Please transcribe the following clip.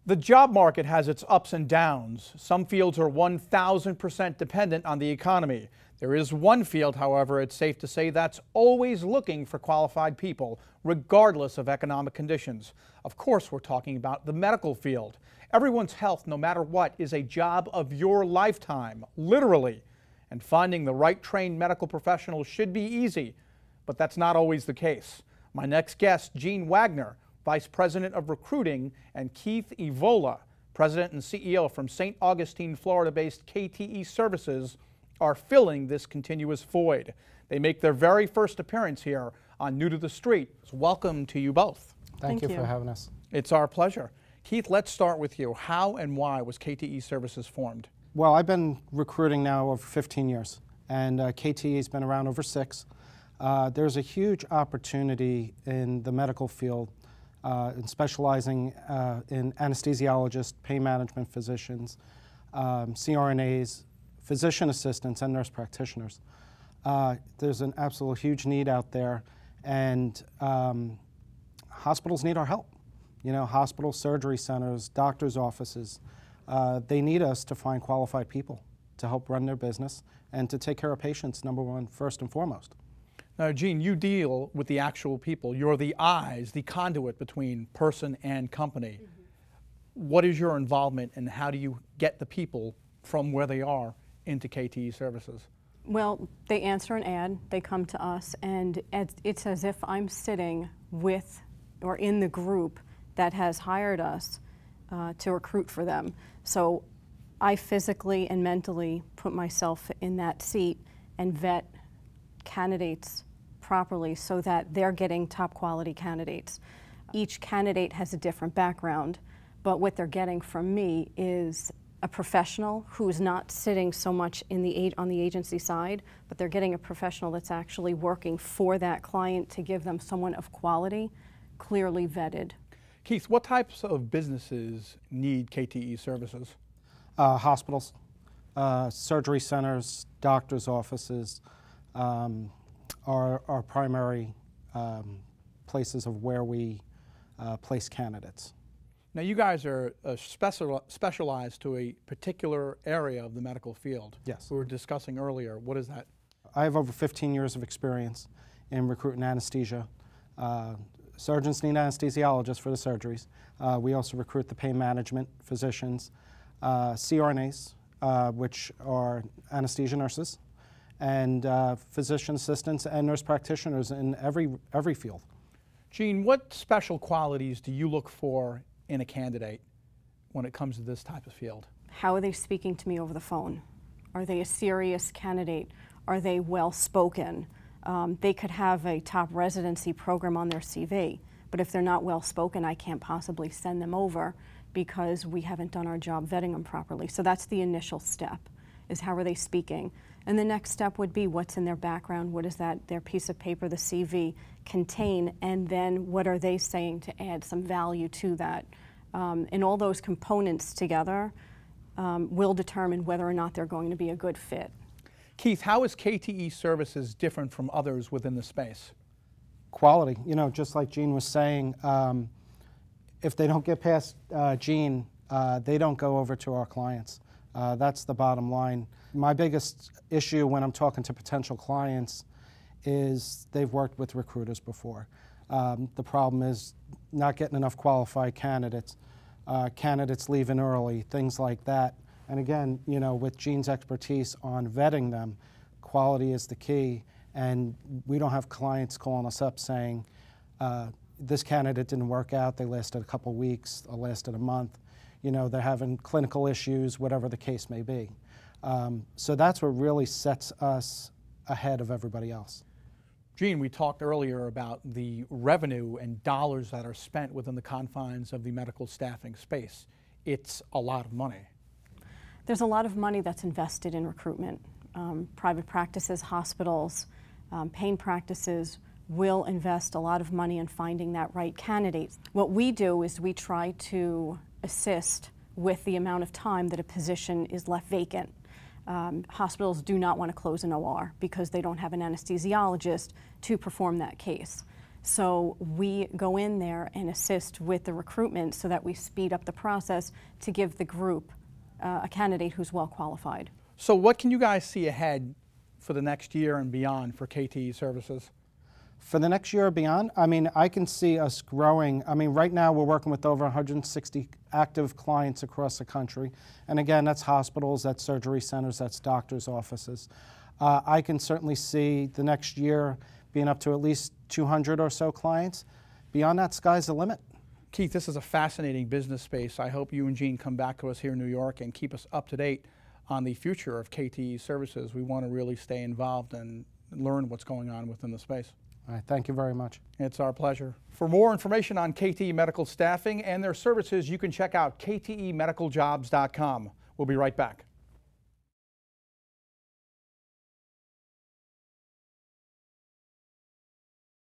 The job market has its ups and downs. Some fields are 1,000% dependent on the economy. There is one field, however, it's safe to say that's always looking for qualified people, regardless of economic conditions. Of course, we're talking about the medical field. Everyone's health, no matter what, is a job of your lifetime, literally. And finding the right trained medical professional should be easy, but that's not always the case. My next guest, Jeanne Wagner, Vice President of Recruiting, and Keith Evola, President and CEO from St. Augustine, Florida-based KTE Services, are filling this continuous void. They make their very first appearance here on New to the Street. So welcome to you both. Thank you for having us. It's our pleasure. Keith, let's start with you. How and why was KTE Services formed? Well, I've been recruiting now over 15 years, and KTE has been around over 6. There's a huge opportunity in the medical field in specializing in anesthesiologists, pain management physicians, CRNAs, physician assistants, and nurse practitioners. There's an absolute huge need out there, and hospitals need our help. You know, hospitals, surgery centers, doctors' offices, they need us to find qualified people to help run their business and to take care of patients, number one, first and foremost. Now, Jeanne, you deal with the actual people. You're the eyes, the conduit between person and company. What is your involvement, and how do you get the people from where they are into KTE Services? Well, they answer an ad, they come to us, and it's as if I'm sitting with or in the group that has hired us to recruit for them. So I physically and mentally put myself in that seat and vet candidates properly so that they're getting top quality candidates. Each candidate has a different background, but what they're getting from me is a professional who's not sitting so much on the agency side, but they're getting a professional that's actually working for that client to give them someone of quality, clearly vetted. Keith, what types of businesses need KTE Services? Hospitals, surgery centers, doctors' offices are primary places of where we place candidates. Now, you guys are specialized to a particular area of the medical field. Yes. We were discussing earlier. What is that? I have over 15 years of experience in recruiting anesthesia. Surgeons need anesthesiologists for the surgeries. We also recruit the pain management physicians, CRNAs, which are anesthesia nurses, and physician assistants and nurse practitioners in every field. Jeanne, what special qualities do you look for in a candidate when it comes to this type of field? How are they speaking to me over the phone? Are they a serious candidate? Are they well-spoken? They could have a top residency program on their CV, but if they're not well-spoken, I can't possibly send them over because we haven't done our job vetting them properly. So that's the initial step, is how are they speaking? And the next step would be what's in their background, what does their piece of paper, the CV, contain, and then what are they saying to add some value to that? And all those components together will determine whether or not they're going to be a good fit. Keith, how is KTE Services different from others within the space? Quality. You know, just like Jeanne was saying, if they don't get past Jeanne, they don't go over to our clients. That's the bottom line. My biggest issue when I'm talking to potential clients is they've worked with recruiters before. The problem is not getting enough qualified candidates, candidates leaving early, things like that. And again, you know, with Jeanne's expertise on vetting them, quality is the key. And we don't have clients calling us up saying, this candidate didn't work out, they lasted a couple weeks, or lasted a month. You know, they're having clinical issues, whatever the case may be. So that's what really sets us ahead of everybody else. Jeanne, we talked earlier about the revenue and dollars that are spent within the confines of the medical staffing space. It's a lot of money. There's a lot of money that's invested in recruitment. Private practices, hospitals, pain practices will invest a lot of money in finding that right candidate. What we do is we try to assist with the amount of time that a position is left vacant. Hospitals do not want to close an OR because they don't have an anesthesiologist to perform that case. So we go in there and assist with the recruitment so that we speed up the process to give the group a candidate who's well qualified. So what can you guys see ahead for the next year and beyond for KTE Services? For the next year or beyond, I mean, I can see us growing. I mean, right now we're working with over 160 active clients across the country. And again, that's hospitals, that's surgery centers, that's doctors' offices. I can certainly see the next year being up to at least 200 or so clients. Beyond that, sky's the limit. Keith, this is a fascinating business space. I hope you and Jeanne come back to us here in New York and keep us up to date on the future of KTE Services. We want to really stay involved and learn what's going on within the space. All right, thank you very much. It's our pleasure. For more information on KTE Medical Staffing and their services, you can check out ktemedicaljobs.com. We'll be right back.